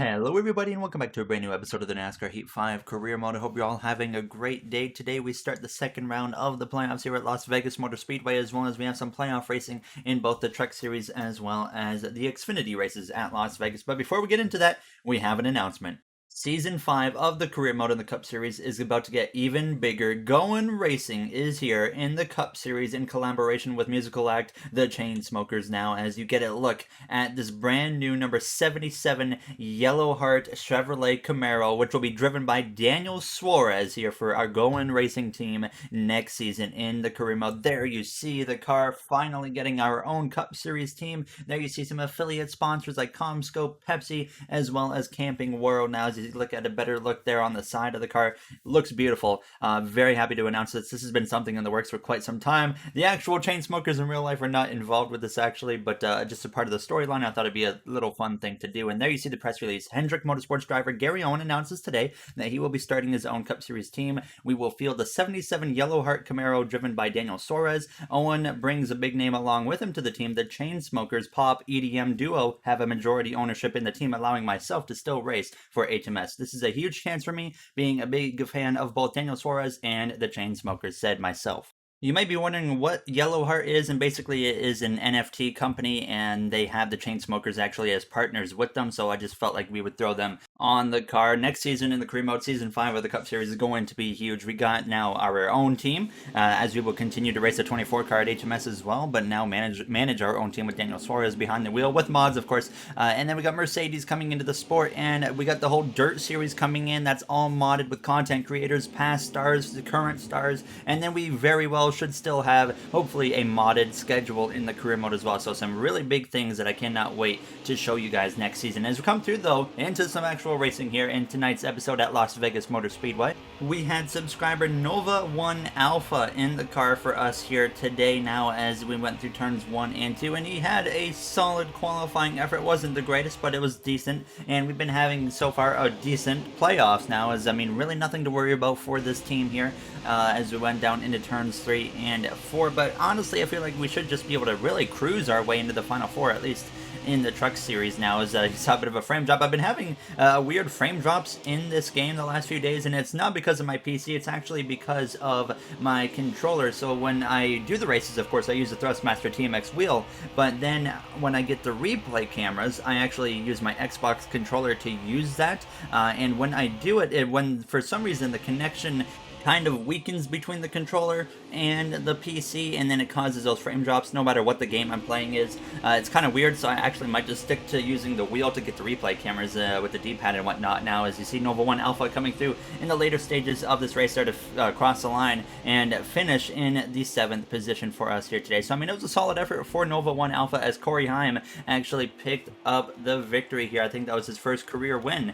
Hello everybody and welcome back to a brand new episode of the NASCAR Heat 5 Career Mode. I hope you're all having a great day. Today we start the second round of the playoffs here at Las Vegas Motor Speedway, as well as we have some playoff racing in both the Truck Series as well as the Xfinity races at Las Vegas. But before we get into that, we have an announcement. Season 5 of the Career Mode in the Cup Series is about to get even bigger. GOWEN Racing is here in the Cup Series in collaboration with musical act The Chainsmokers now, as you get a look at this brand new number 77 Yellow Heart Chevrolet Camaro, which will be driven by Daniel Suarez here for our GOWEN Racing team next season in the Career Mode. There you see the car finally getting our own Cup Series team. There you see some affiliate sponsors like CommScope, Pepsi, as well as Camping World. Now, as you look at a better look there on the side of the car, looks beautiful. Very happy to announce this. This has been something in the works for quite some time. The actual Chainsmokers in real life are not involved with this actually, but just a part of the storyline. I thought it'd be a little fun thing to do. And there you see the press release. Hendrick Motorsports driver Gary Owen announces today that he will be starting his own Cup Series team. We will field the 77 Yellow Heart Camaro driven by Daniel Suarez. Owen brings a big name along with him to the team. The Chainsmokers Pop EDM duo have a majority ownership in the team, allowing myself to still race for HMS. This is a huge chance for me, being a big fan of both Daniel Suarez and the Chainsmokers, said myself. You might be wondering what Yellow Heart is, and basically it is an NFT company, and they have the Chainsmokers actually as partners with them, so I just felt like we would throw them on the car. Next season in the Career Mode, Season 5 of the Cup Series is going to be huge. We got now our own team, as we will continue to race a 24 car at HMS as well, but now manage our own team with Daniel Suarez behind the wheel, with mods, of course. And then we got Mercedes coming into the sport, and we got the whole Dirt Series coming in. That's all modded with content creators, past stars, the current stars, and then we very well should still have, hopefully, a modded schedule in the Career Mode as well. So some really big things that I cannot wait to show you guys next season. As we come through, though, into some actual racing here in tonight's episode at Las Vegas Motor Speedway, we had subscriber Nova 1 Alpha in the car for us here today now as we went through turns 1 and 2, and he had a solid qualifying effort. It wasn't the greatest, but it was decent, and we've been having so far a decent playoffs now, as I mean, really nothing to worry about for this team here as we went down into turns 3 and 4, but honestly I feel like we should just be able to really cruise our way into the final 4, at least in the Truck Series now, as I saw a bit of a frame drop. I've been having weird frame drops in this game the last few days, and it's not because of my PC, it's actually because of my controller. So when I do the races, of course, I use the Thrustmaster TMX wheel, but then when I get the replay cameras, I actually use my Xbox controller to use that, and when I do it, when for some reason the connection kind of weakens between the controller and the PC, and then it causes those frame drops no matter what the game I'm playing is. It's kind of weird, so I actually might just stick to using the wheel to get the replay cameras with the D-pad and whatnot. Now, as you see Nova 1 Alpha coming through in the later stages of this race there to cross the line and finish in the 7th position for us here today. So, I mean, it was a solid effort for Nova 1 Alpha, as Corey Heim actually picked up the victory here. I think that was his first career win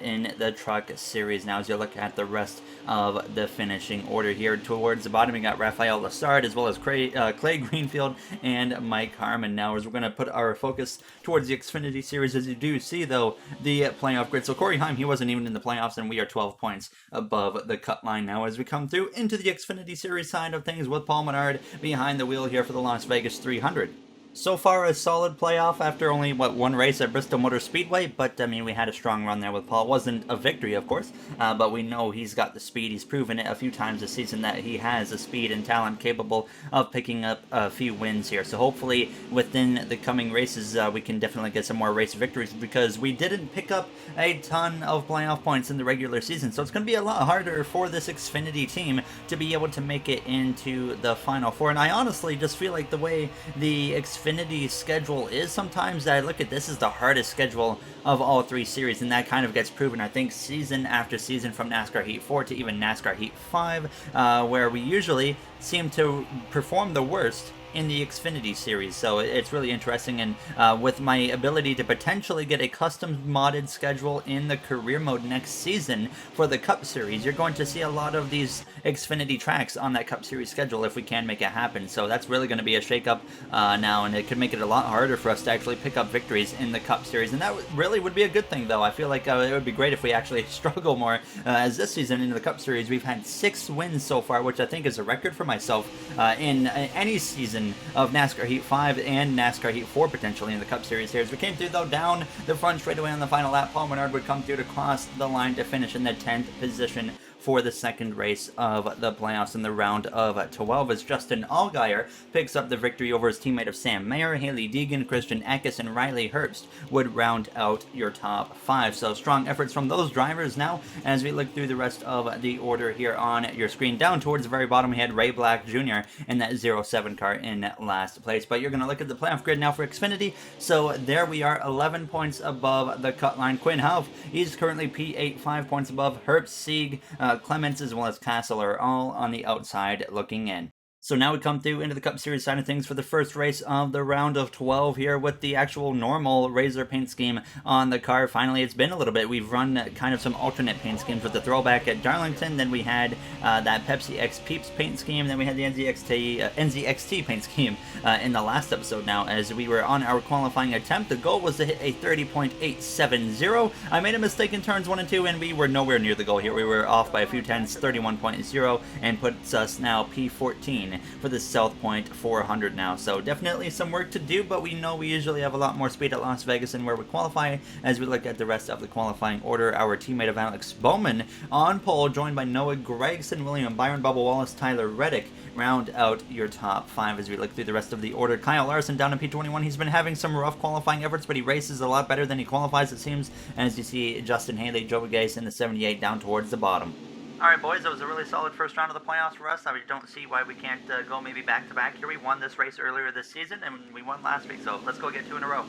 in the Truck Series. Now, as you look at the rest of the finishing order here towards the bottom, we got Rafael Lassard as well as Clay Greenfield and Mike Harmon. Now, as we're going to put our focus towards the Xfinity Series, as you do see, though, the playoff grid. So Corey Heim, he wasn't even in the playoffs, and we are 12 points above the cut line now as we come through into the Xfinity Series side of things with Paul Menard behind the wheel here for the Las Vegas 300. So far, a solid playoff after only, one race at Bristol Motor Speedway, but, I mean, we had a strong run there with Paul. It wasn't a victory, of course, but we know he's got the speed. He's proven it a few times this season that he has the speed and talent capable of picking up a few wins here. So hopefully, within the coming races, we can definitely get some more race victories, because we didn't pick up a ton of playoff points in the regular season. So it's going to be a lot harder for this Xfinity team to be able to make it into the Final Four. And I honestly just feel like the way the Xfinity schedule is, sometimes I look at this as the hardest schedule of all 3 series, and that kind of gets proven, I think, season after season, from NASCAR Heat 4 to even NASCAR Heat 5, where we usually seem to perform the worst in the Xfinity series. So it's really interesting, and with my ability to potentially get a custom modded schedule in the Career Mode next season for the Cup Series, you're going to see a lot of these Xfinity tracks on that Cup Series schedule if we can make it happen. So that's really going to be a shakeup now, and it could make it a lot harder for us to actually pick up victories in the Cup Series, and that really would be a good thing, though. I feel like it would be great if we actually struggle more, as this season into the Cup Series we've had 6 wins so far, which I think is a record for myself in any season season of NASCAR Heat 5 and NASCAR Heat 4 potentially in the Cup Series here. As we came through though down the front straightaway on the final lap, Paul Menard would come through to cross the line to finish in the 10th position for the second race of the playoffs in the round of 12 as Justin Allgaier picks up the victory over his teammate of Sam Mayer, Haley Deegan, Christian Eckes, and Riley Herbst would round out your top 5. So strong efforts from those drivers. Now as we look through the rest of the order here on your screen, down towards the very bottom we had Ray Black Jr. in that 07 car in last place. But you're going to look at the playoff grid now for Xfinity. So there we are, 11 points above the cut line. Quinn Houff, he's currently P8, 5 points above. Herbst, Sieg, Clements, as well as Castle are all on the outside looking in. So now we come through into the Cup Series side of things for the first race of the round of 12 here with the actual normal Razor paint scheme on the car. Finally, it's been a little bit. We've run kind of some alternate paint schemes with the throwback at Darlington. Then we had that Pepsi X Peeps paint scheme. Then we had the NZXT paint scheme in the last episode now as we were on our qualifying attempt. The goal was to hit a 30.870. I made a mistake in turns 1 and 2 and we were nowhere near the goal here. We were off by a few tenths, 31.0, and puts us now P14 for the South Point 400 now. So definitely some work to do, but we know we usually have a lot more speed at Las Vegas and where we qualify. As we look at the rest of the qualifying order, our teammate of Alex Bowman on pole, joined by Noah Gragson, William Byron, Bubba Wallace, Tyler Reddick, round out your top 5 as we look through the rest of the order. Kyle Larson down in P21. He's been having some rough qualifying efforts, but he races a lot better than he qualifies, it seems. As you see, Justin Haley, Joey Gase in the 78 down towards the bottom. Alright boys, that was a really solid first round of the playoffs for us. I don't see why we can't go maybe back-to-back here. We won this race earlier this season, and we won last week, so let's go get 2 in a row.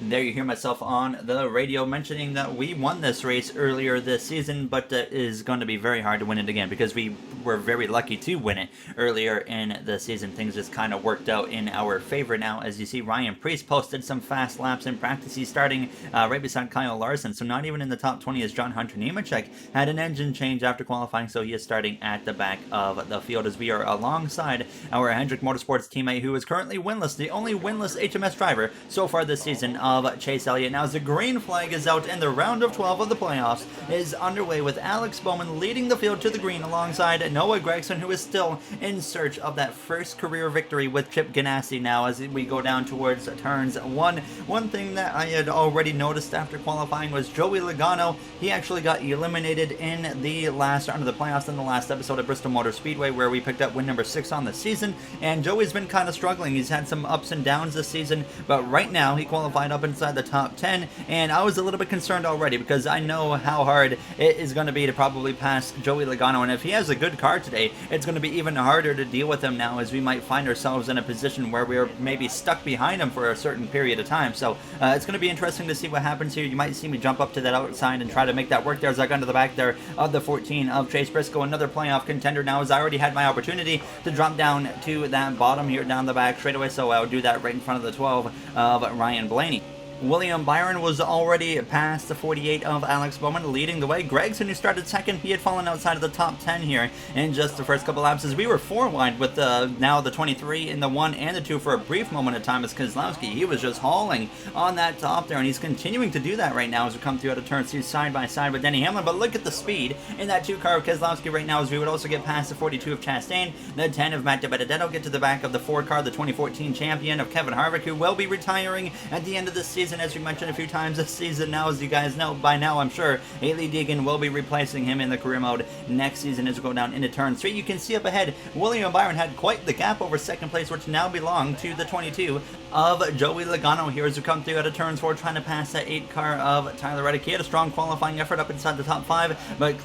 There you hear myself on the radio mentioning that we won this race earlier this season, but it is going to be very hard to win it again because we were very lucky to win it earlier in the season. Things just kind of worked out in our favor now. As you see, Ryan Preece posted some fast laps in practice. He's starting right beside Kyle Larson, so not even in the top 20 as John Hunter Nemechek had an engine change after qualifying, so he is starting at the back of the field as we are alongside our Hendrick Motorsports teammate who is currently winless, the only winless HMS driver so far this season of Chase Elliott. Now as the green flag is out and the round of 12 of the playoffs is underway with Alex Bowman leading the field to the green alongside Noah Gragson, who is still in search of that first career victory with Chip Ganassi now as we go down towards turns 1. One thing that I had already noticed after qualifying was Joey Logano. He actually got eliminated in the last round of the playoffs in the last episode at Bristol Motor Speedway where we picked up win number 6 on the season, and Joey's been kind of struggling. He's had some ups and downs this season, but right now he qualified up inside the top 10, and I was a little bit concerned already because I know how hard it is going to be to probably pass Joey Logano, and if he has a good car today, it's going to be even harder to deal with him now as we might find ourselves in a position where we're maybe stuck behind him for a certain period of time. So it's going to be interesting to see what happens here. You might see me jump up to that outside and try to make that work there as I got into the back there of the 14 of Chase Briscoe, another playoff contender now, as I already had my opportunity to drop down to that bottom here down the back straightaway, so I'll do that right in front of the 12 of Ryan Blaney. William Byron was already past the 48 of Alex Bowman, leading the way. Gregson, who started second, he had fallen outside of the top 10 here in just the first couple laps as we were 4 wide with now the 23 in the 1 and the 2 for a brief moment of time as Keselowski, he was just hauling on that top there, and he's continuing to do that right now as we come through out of turn 2 side by side with Denny Hamlin. But look at the speed in that 2 car of Keselowski right now as we would also get past the 42 of Chastain, the 10 of Matt DiBenedetto, get to the back of the 4 car, the 2014 champion of Kevin Harvick, who will be retiring at the end of this season, as we mentioned a few times this season now. As you guys know by now, I'm sure Haley Deegan will be replacing him in the career mode next season as we go down into turn 3. You can see up ahead, William Byron had quite the gap over second place, which now belong to the 22 of Joey Logano here as we come through out of turns 4, trying to pass that 8 car of Tyler Reddick. He had a strong qualifying effort up inside the top 5, but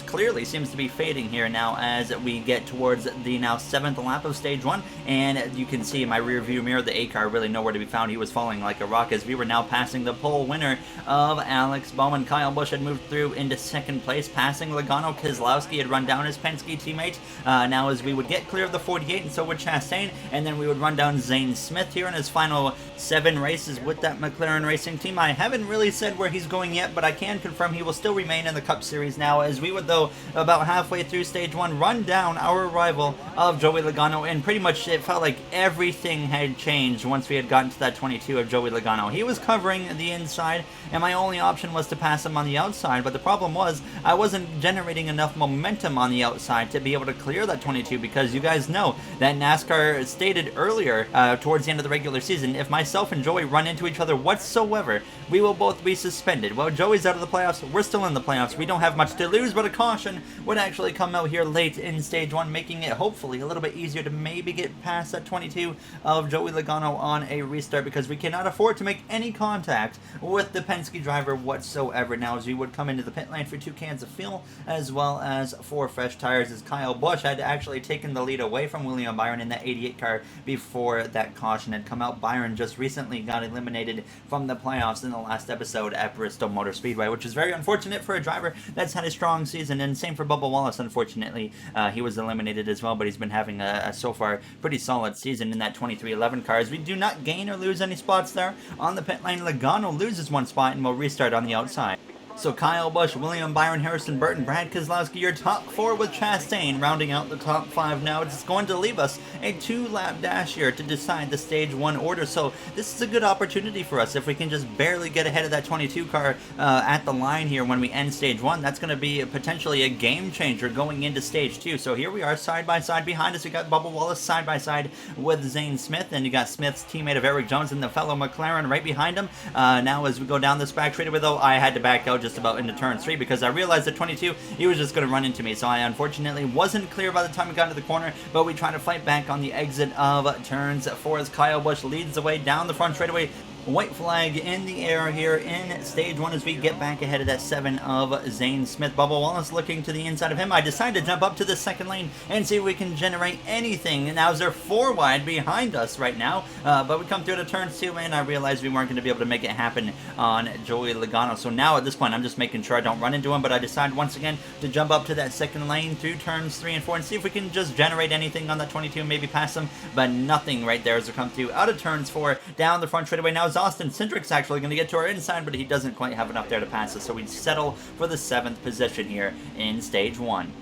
clearly seems to be fading here now as we get towards the now 7th lap of stage 1, and you can see in my rear view mirror the 8 car really nowhere to be found. He was falling like a rock as we were now passing the pole winner of Alex Bowman. Kyle Busch had moved through into second place, passing Logano. Keselowski had run down his Penske teammate now as we would get clear of the 48, and so would Chastain, and then we would run down Zane Smith here, and as his final 7 races with that McLaren Racing team. I haven't really said where he's going yet, but I can confirm he will still remain in the Cup Series now, as we would, though, about halfway through Stage 1, run down our rival of Joey Logano, and pretty much it felt like everything had changed once we had gotten to that 22 of Joey Logano. He was covering the inside, and my only option was to pass him on the outside, but the problem was I wasn't generating enough momentum on the outside to be able to clear that 22, because you guys know that NASCAR stated earlier towards the end of the regular season, if myself and Joey run into each other whatsoever, we will both be suspended. Well, Joey's out of the playoffs, we're still in the playoffs, we don't have much to lose, but a caution would actually come out here late in Stage 1, making it hopefully a little bit easier to maybe get past that 22 of Joey Logano on a restart, because we cannot afford to make any contact with the Penske driver whatsoever now, as we would come into the pit lane for 2 cans of fuel as well as 4 fresh tires, as Kyle Busch had actually taken the lead away from William Byron in that 88 car before that caution had come out. Byron just recently got eliminated from the playoffs in the last episode at Bristol Motor Speedway, which is very unfortunate for a driver that's had a strong season, and same for Bubba Wallace. Unfortunately, he was eliminated as well, but he's been having a so far pretty solid season in that 2311 car, as we do not gain or lose any spots there on the pit lane. Logano loses 1 spot and will restart on the outside. So Kyle Busch, William Byron, Harrison Burton, Brad Keselowski, your top 4 with Chastain, rounding out the top 5 now. It's going to leave us a 2-lap dash here to decide the Stage 1 order. So this is a good opportunity for us. If we can just barely get ahead of that 22 car at the line here when we end Stage 1, that's going to be potentially a game changer going into Stage 2. So here we are, side by side. Behind us, we got Bubba Wallace side by side with Zane Smith, and you got Smith's teammate of Eric Jones and the fellow McLaren right behind him. Now as we go down this back straightaway, though, I had to back out just about into turn 3 because I realized at 22 he was just going to run into me, so I unfortunately wasn't clear by the time we got into the corner, but we try to fight back on the exit of turns 4 as Kyle Busch leads the way down the front straightaway. White flag in the air here in Stage 1 as we get back ahead of that 7 of Zane Smith. Bubba Wallace looking to the inside of him. I decided to jump up to the second lane and see if we can generate anything. And now they're 4 wide behind us right now, but we come through to turn 2 and I realized we weren't going to be able to make it happen on Joey Logano. So now at this point I'm just making sure I don't run into him, but I decided once again to jump up to that second lane through turns 3 and 4 and see if we can just generate anything on that 22 and maybe pass him, but nothing right there as we come through out of turns 4 down the front straightaway. Now Austin Cindric's actually going to get to our inside, but he doesn't quite have enough there to pass us, so we settle for the 7th position here in Stage 1.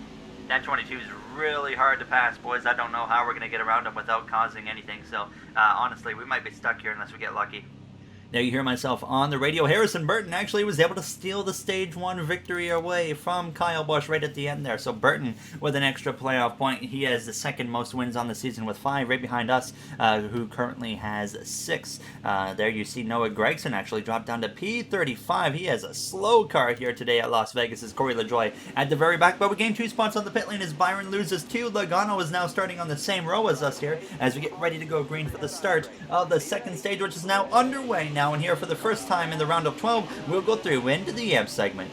That 22 is really hard to pass, boys. I don't know how we're going to get around him without causing anything, so honestly, we might be stuck here unless we get lucky. There you hear myself on the radio. Harrison Burton actually was able to steal the Stage 1 victory away from Kyle Busch right at the end there. So Burton with an extra playoff point. He has the 2nd most wins on the season with 5, right behind us, who currently has 6. There you see Noah Gragson actually dropped down to P35. He has a slow car here today at Las Vegas as Corey LaJoie at the very back. But we gained 2 spots on the pit lane as Byron loses 2. Logano is now starting on the same row as us here as we get ready to go green for the start of the 2nd stage, which is now underway now. And here for the first time in the round of 12, we'll go through into the EDM segment.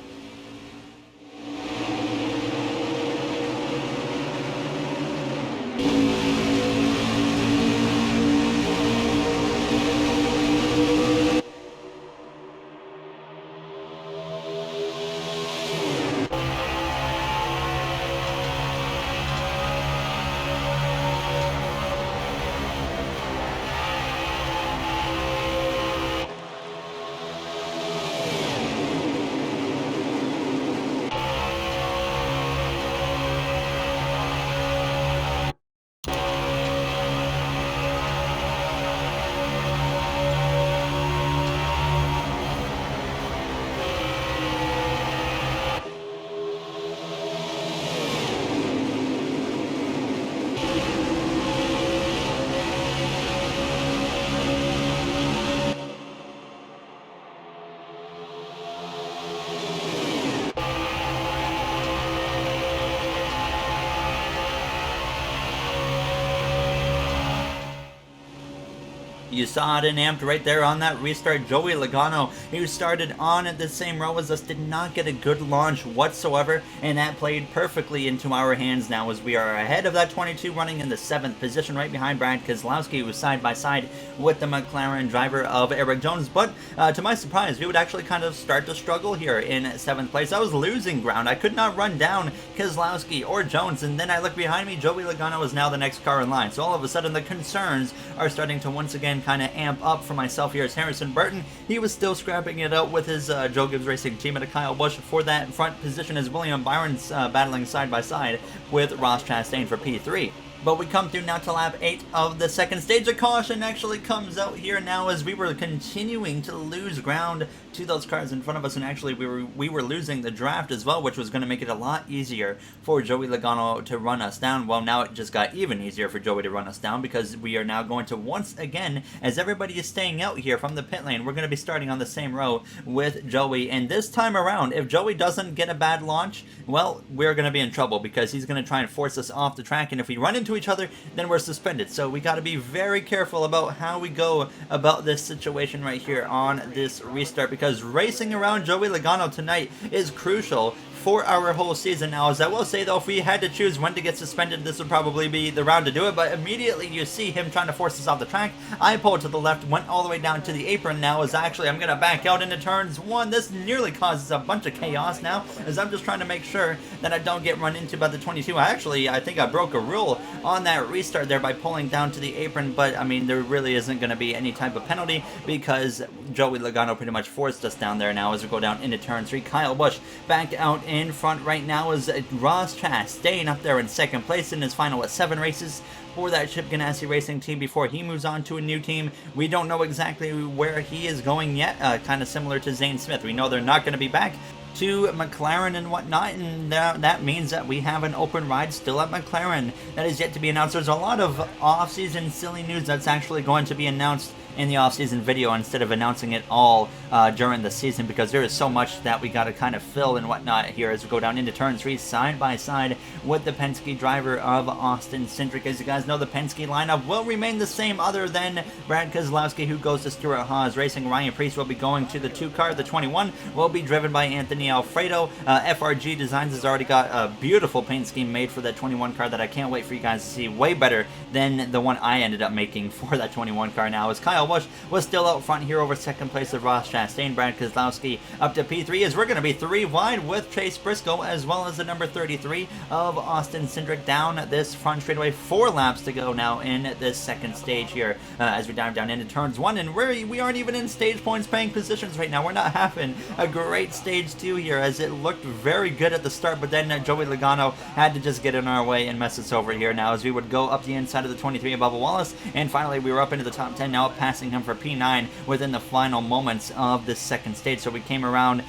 You saw it in amped right there on that restart. Joey Logano, who started on the same row as us, did not get a good launch whatsoever, and that played perfectly into our hands now as we are ahead of that 22, running in the 7th position right behind Brad Keselowski, who was side by side with the McLaren driver of Eric Jones. But to my surprise, we would actually kind of start to struggle here in 7th place. I was losing ground. I could not run down Keselowski or Jones, and then I look behind me. Joey Logano is now the next car in line. So all of a sudden the concerns are starting to once again kind of amp up for myself here is Harrison Burton. He was still scrapping it out with his Joe Gibbs Racing teammate Kyle Busch for that front position as William Byron's battling side by side with Ross Chastain for P3. But we come through now to lap 8 of the second stage. A caution actually comes out here now as we were continuing to lose ground to those cars in front of us, and actually we were losing the draft as well, which was going to make it a lot easier for Joey Logano to run us down. Well, now it just got even easier for Joey to run us down because we are now going to once again, as everybody is staying out here from the pit lane, we're going to be starting on the same row with Joey. And this time around, if Joey doesn't get a bad launch, well, we're going to be in trouble because he's going to try and force us off the track, and if we run into each other, then we're suspended. So we got to be very careful about how we go about this situation right here on this restart, because racing around Joey Logano tonight is crucial for our whole season. Now, as I will say though, if we had to choose when to get suspended, this would probably be the round to do it, but immediately you see him trying to force us off the track. I pulled to the left, went all the way down to the apron now, as actually I'm going to back out into turns 1. This nearly causes a bunch of chaos now, as I'm just trying to make sure that I don't get run into by the 22. I think I broke a rule on that restart there by pulling down to the apron, but I mean, there really isn't going to be any type of penalty because Joey Logano pretty much forced us down there now as we go down into turn 3. Kyle Busch back out in front right now is Ross Chastain up there in second place in his final 7 races for that Chip Ganassi Racing team before he moves on to a new team. We don't know exactly where he is going yet, kind of similar to Zane Smith. We know they're not going to be back to McLaren and whatnot, and that means that we have an open ride still at McLaren that is yet to be announced. There's a lot of off-season silly news that's actually going to be announced in the off-season video instead of announcing it all during the season, because there is so much that we got to kind of fill and whatnot here as we go down into turn 3 side by side with the Penske driver of Austin Cindric. As you guys know, the Penske lineup will remain the same other than Brad Keselowski, who goes to Stewart Haas Racing. Ryan Preece will be going to the 2 car. The 21 will be driven by Anthony Alfredo. FRG Designs has already got a beautiful paint scheme made for that 21 car that I can't wait for you guys to see, way better than the one I ended up making for that 21 car now, as Kyle Busch was still out front here over second place of Ross Chastain. Brad Keselowski up to P3 as we're going to be 3 wide with Chase Briscoe as well as the number 33 of Austin Cindric down this front straightaway. 4 laps to go now in this second stage here as we dive down into turns 1, and we aren't even in stage points paying positions right now. We're not having a great stage 2 here as it looked very good at the start, but then Joey Logano had to just get in our way and mess us over here now as we would go up the inside of the 23 of Bubba Wallace, and finally we were up into the top 10 now, passing him for P9 within the final moments of this second stage. So we came around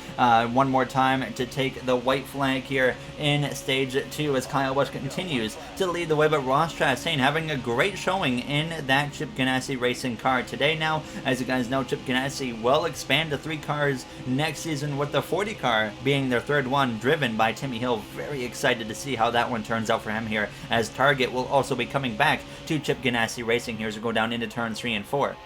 one more time to take the white flag here in stage 2 as Kyle Busch continues to lead the way, but Ross Chastain having a great showing in that Chip Ganassi Racing car today. Now, as you guys know, Chip Ganassi will expand to 3 cars next season, with the 40 car being their 3rd one, driven by Timmy Hill. Very excited to see how that one turns out for him here, as Target will also be coming back to Chip Ganassi Racing here as we go down into turns 3 and 4.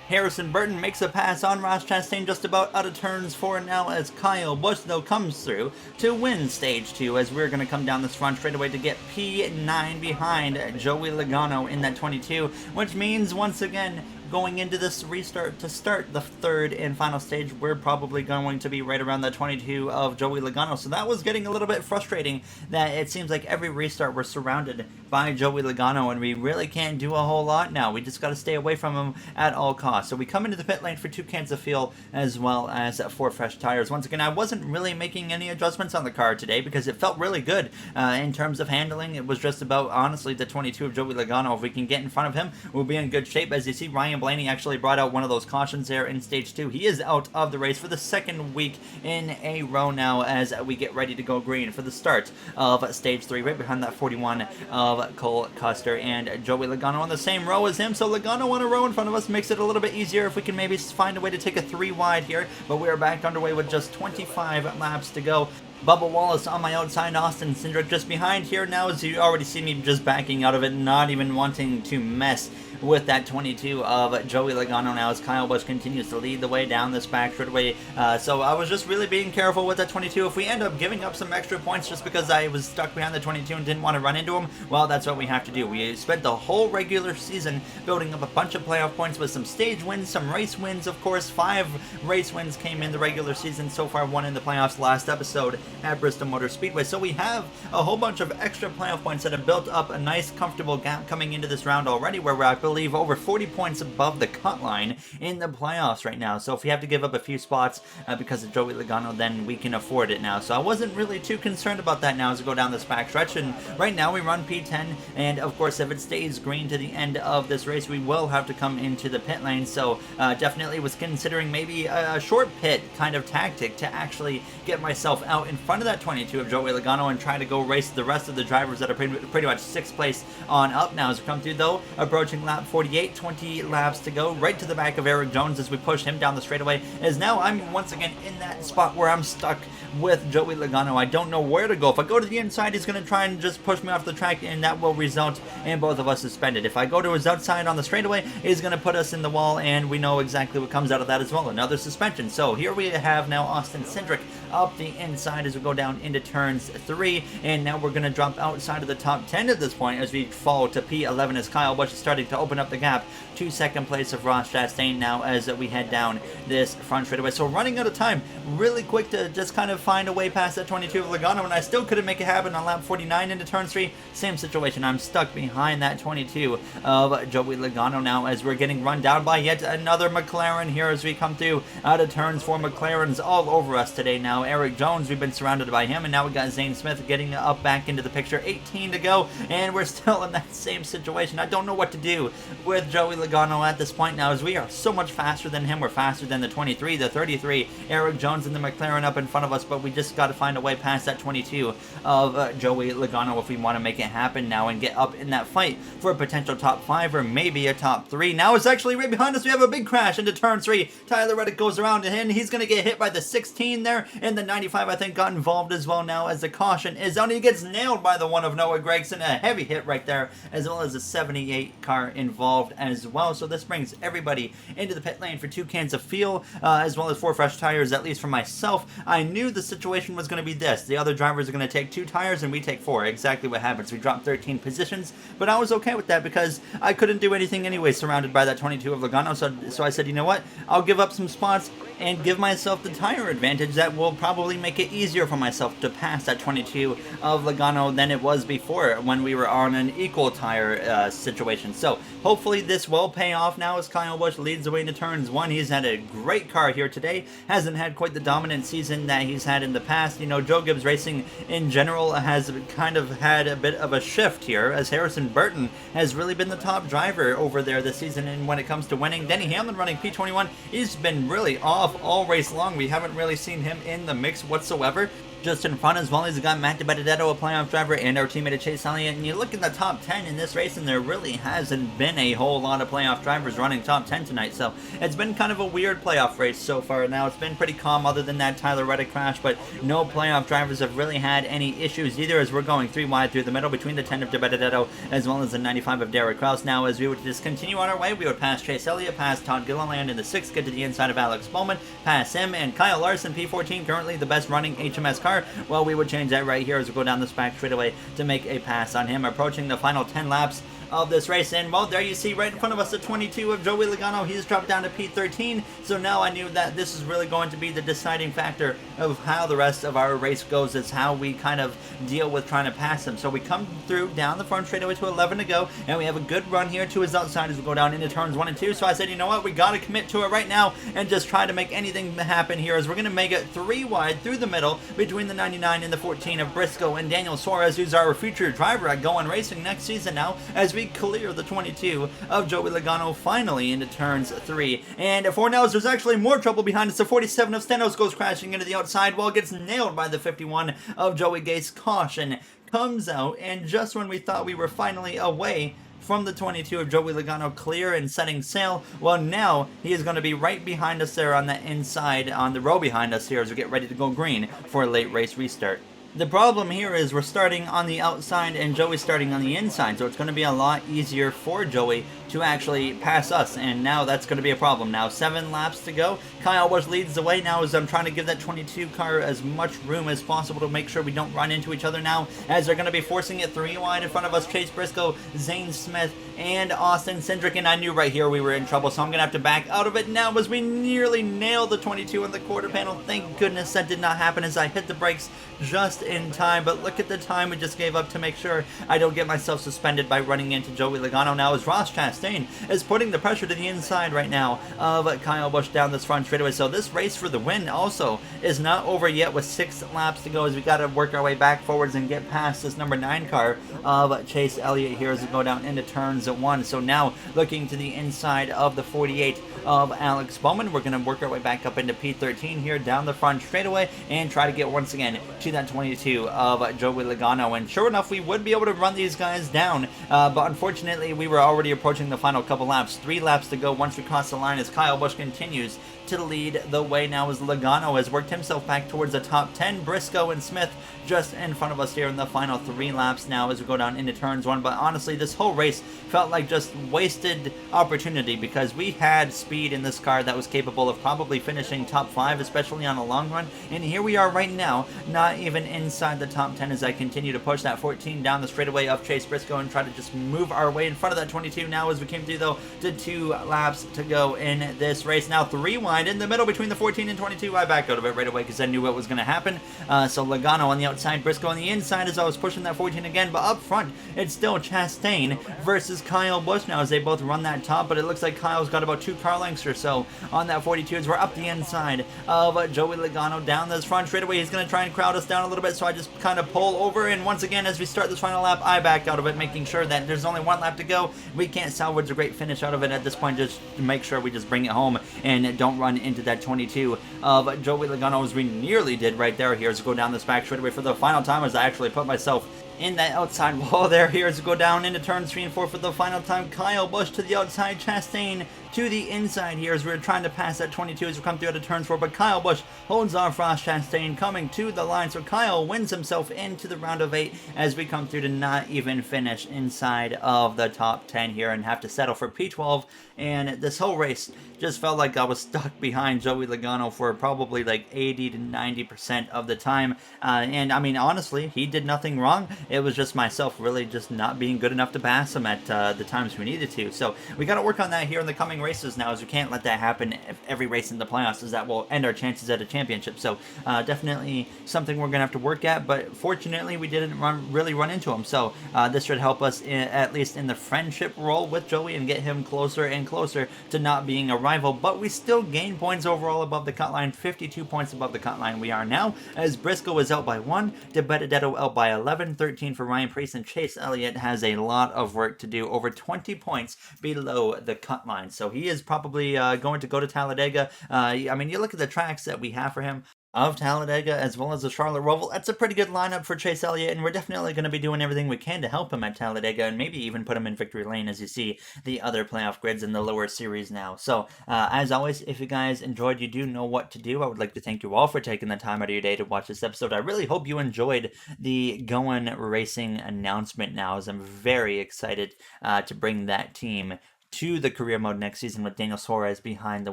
Harrison Burton makes a pass on Ross Chastain just about out of turns 4 now, as Kyle Busch though comes through to win stage 2 as we're going to come down this front straightaway to get P9 behind Joey Logano in that 22, which means once again going into this restart to start the 3rd and final stage, we're probably going to be right around the 22 of Joey Logano. So that was getting a little bit frustrating that it seems like every restart we're surrounded by Joey Logano and we really can't do a whole lot now. We just got to stay away from him at all costs. So we come into the pit lane for 2 cans of fuel as well as 4 fresh tires. Once again, I wasn't really making any adjustments on the car today because it felt really good in terms of handling. It was just about, honestly, the 22 of Joey Logano. If we can get in front of him, we'll be in good shape. As you see, Ryan Blaney actually brought out one of those cautions there in stage 2. He is out of the race for the 2nd week in a row now as we get ready to go green for the start of stage 3, right behind that 41 of Cole Custer and Joey Logano on the same row as him. So Logano on a row in front of us makes it a little bit easier if we can maybe find a way to take a 3 wide here, but we are back underway with just 25 laps to go. Bubba Wallace on my outside, Austin Cindric just behind here now, as you already see me just backing out of it, not even wanting to mess with that 22 of Joey Logano now as Kyle Busch continues to lead the way down this back straightaway. So I was just really being careful with that 22. If we end up giving up some extra points just because I was stuck behind the 22 and didn't want to run into him, well, that's what we have to do. We spent the whole regular season building up a bunch of playoff points with some stage wins, some race wins, of course. 5 race wins came in the regular season so far, 1 in the playoffs last episode. at Bristol Motor Speedway. So we have a whole bunch of extra playoff points that have built up a nice comfortable gap coming into this round already, where we're, I believe, over 40 points above the cut line in the playoffs right now. So if we have to give up a few spots because of Joey Logano, then we can afford it now. So I wasn't really too concerned about that now as we go down this back stretch. And right now we run P10, and of course if it stays green to the end of this race, we will have to come into the pit lane. So definitely was considering maybe a short pit kind of tactic to actually get myself out in front of that 22 of Joey Logano and try to go race the rest of the drivers that are pretty much 6th place on up now as we come through, though, approaching lap 48, 20 laps to go, right to the back of Eric Jones as we push him down the straightaway, as now I'm once again in that spot where I'm stuck with Joey Logano. I don't know where to go. If I go to the inside, he's going to try and just push me off the track, and that will result in both of us suspended. If I go to his outside on the straightaway, he's going to put us in the wall, and we know exactly what comes out of that as well, another suspension. So here we have now Austin Cindric up the inside as we go down into turns 3, and now we're going to drop outside of the top 10 at this point as we fall to P11 as Kyle Busch is starting to open up the gap to 2nd place of Ross Chastain now as we head down this front straightaway. So running out of time really quick to just kind of find a way past that 22 of Logano, and I still couldn't make it happen on lap 49 into turn 3. Same situation. I'm stuck behind that 22 of Joey Logano now as we're getting run down by yet another McLaren here as we come through out of turns 4. McLaren's all over us today now. Eric Jones, we've been surrounded by him, and now we got Zane Smith getting up back into the picture. 18 to go, and we're still in that same situation. I don't know what to do with Joey Logano at this point now, as we are so much faster than him. We're faster than the 23, the 33, Eric Jones, and the McLaren up in front of us, but we just got to find a way past that 22 of Joey Logano if we want to make it happen now and get up in that fight for a potential top 5 or maybe a top 3. Now it's actually right behind us. We have a big crash into turn 3. Tyler Reddick goes around and he's going to get hit by the 16 there, and the 95 I think got involved as well now as the caution is on. He gets nailed by the one of Noah Gragson, a heavy hit right there, as well as a 78 car involved as well. So this brings everybody into the pit lane for 2 cans of fuel, as well as 4 fresh tires, at least for myself. I knew the situation was going to be this. The other drivers are going to take 2 tires and we take 4. Exactly what happens. We dropped 13 positions, but I was okay with that because I couldn't do anything anyway surrounded by that 22 of Logano. So I said, you know what? I'll give up some spots and give myself the tire advantage that will probably make it easier for myself to pass that 22 of Logano than it was before when we were on an equal tire situation. So hopefully this will pay off now as Kyle Busch leads the way into turns 1. He's had a great car here today. Hasn't had quite the dominant season that he's had in the past. You know, Joe Gibbs Racing in general has kind of had a bit of a shift here, as Harrison Burton has really been the top driver over there this season. And when it comes to winning, Denny Hamlin running P21, he's been really off all race long. We haven't really seen him in the mix whatsoever. Just in front as well as we got Matt DiBenedetto, a playoff driver, and our teammate Chase Elliott. And you look at the top 10 in this race, and there really hasn't been a whole lot of playoff drivers running top 10 tonight. So it's been kind of a weird playoff race so far. Now it's been pretty calm other than that Tyler Reddick crash, but no playoff drivers have really had any issues either, as we're going 3 wide through the middle between the 10 of DiBenedetto as well as the 95 of Derek Kraus. Now as we would just continue on our way, we would pass Chase Elliott, pass Todd Gilliland in the 6th, get to the inside of Alex Bowman, pass him, and Kyle Larson, P14, currently the best running HMS car. Well, we would change that right here as we go down this back straightaway to make a pass on him, approaching the final 10 laps of this race. And well, there you see right in front of us the 22 of Joey Logano. He's dropped down to P13, so now I knew that this is really going to be the deciding factor of how the rest of our race goes, is how we kind of deal with trying to pass him. So we come through down the front straightaway to 11 to go, and we have a good run here to his outside as we go down into turns 1 and 2. So I said, you know what, we got to commit to it right now and just try to make anything happen here, as we're going to make it 3 wide through the middle between the 99 and the 14 of Briscoe and Daniel Suarez, who's our future driver at GOWEN Racing next season now, as we clear the 22 of Joey Logano finally into turns 3. And for now, there's actually more trouble behind us. The 47 of Stenos goes crashing into the outside while it gets nailed by the 51 of Joey Gates. Caution comes out, and just when we thought we were finally away from the 22 of Joey Logano clear and setting sail, well, now he is going to be right behind us there on the inside, on the row behind us here as we get ready to go green for a late race restart. The problem here is we're starting on the outside and Joey's starting on the inside, so it's going to be a lot easier for Joey to actually pass us, and now that's going to be a problem. Now 7 laps to go. Kyle Busch leads the way now as I'm trying to give that 22 car as much room as possible to make sure we don't run into each other now, as they're going to be forcing it 3 wide in front of us. Chase Briscoe, Zane Smith, and Austin Cindric, and I knew right here we were in trouble, so I'm going to have to back out of it now as we nearly nailed the 22 in the quarter panel. Thank goodness that did not happen as I hit the brakes just in time, but look at the time we just gave up to make sure I don't get myself suspended by running into Joey Logano now as Ross Chastain is putting the pressure to the inside right now of Kyle Busch down this front straightaway. So this race for the win also is not over yet with 6 laps to go as we got to work our way back forwards and get past this number 9 car of Chase Elliott here as we go down into turns 1. So now looking to the inside of the 48 of Alex Bowman, we're going to work our way back up into P13 here down the front straightaway and try to get once again to that 22 of Joey Logano, and sure enough we would be able to run these guys down, but unfortunately we were already approaching the final couple laps. 3 laps to go once we cross the line as Kyle Busch continues to lead the way now as Logano has worked himself back towards the top 10. Briscoe and Smith just in front of us here in the final 3 laps now as we go down into turns 1, but honestly this whole race felt like just wasted opportunity because we had speed in this car that was capable of probably finishing top 5, especially on a long run, and here we are right now not even inside the top 10 as I continue to push that 14 down the straightaway of Chase Briscoe and try to just move our way in front of that 22 now as we came through though to 2 laps to go in this race. Now 3 wide in the middle between the 14 and 22. I backed out of it right away because I knew what was going to happen. So Logano on the outside, Briscoe on the inside as I was pushing that 14 again, but up front it's still Chastain versus Kyle Busch now as they both run that top, but it looks like Kyle's got about 2 car lengths or so on that 42 as we're up the inside of Joey Logano down this front straightaway. He's going to try and crowd us down a little bit, so I just kind of pull over, and once again as we start this final lap I backed out of it, making sure that there's only 1 lap to go. We can't salvage a great finish out of it at this point, just to make sure we just bring it home and don't run into that 22 of Joey Logano as we nearly did right there. Here's to go down this back straightaway for the final time as I actually put myself in that outside wall there. Here's to go down into turns 3 and 4 for the final time. Kyle Busch to the outside, Chastain to the inside here as we're trying to pass that 22 as we come through out of turns 4, but Kyle Busch holds off Ross Chastain coming to the line, so Kyle wins himself into the round of 8 as we come through to not even finish inside of the top 10 here and have to settle for P12. And this whole race just felt like I was stuck behind Joey Logano for probably like 80 to 90% of the time, and I mean honestly he did nothing wrong. It was just myself really just not being good enough to pass him at the times we needed to. So we got to work on that here in the coming races now, as we can't let that happen every race in the playoffs, as that will end our chances at a championship. So definitely something we're gonna have to work at, but fortunately we didn't really run into him, so this should help us at least in the friendship role with Joey and get him closer and closer to not being a rival. But we still gain points overall above the cut line, 52 points above the cut line we are now, as Briscoe is out by 1, De Benedetto out by 11, 13 for Ryan Preece, and Chase Elliott has a lot of work to do, over 20 points below the cut line. So he is probably going to go to Talladega. I mean, you look at the tracks that we have for him of Talladega as well as the Charlotte Roval. That's a pretty good lineup for Chase Elliott, and we're definitely going to be doing everything we can to help him at Talladega and maybe even put him in victory lane as you see the other playoff grids in the lower series now. So as always, if you guys enjoyed, you do know what to do. I would like to thank you all for taking the time out of your day to watch this episode. I really hope you enjoyed the GOWEN Racing announcement now, as I'm very excited to bring that team to the career mode next season with Daniel Suarez behind the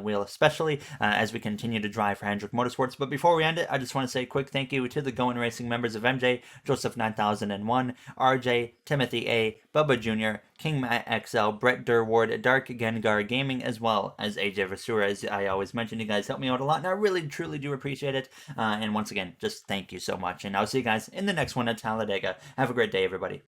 wheel, especially as we continue to drive for Hendrick Motorsports. But before we end it, I just want to say a quick thank you to the GOWEN Racing members of MJ, Joseph 9001, RJ, Timothy A, Bubba Jr., King Matt XL, Brett Durward, Dark Gengar Gaming, as well as AJ Vasura. As I always mention, you guys help me out a lot, and I really, truly do appreciate it. And once again, just thank you so much. And I'll see you guys in the next one at Talladega. Have a great day, everybody.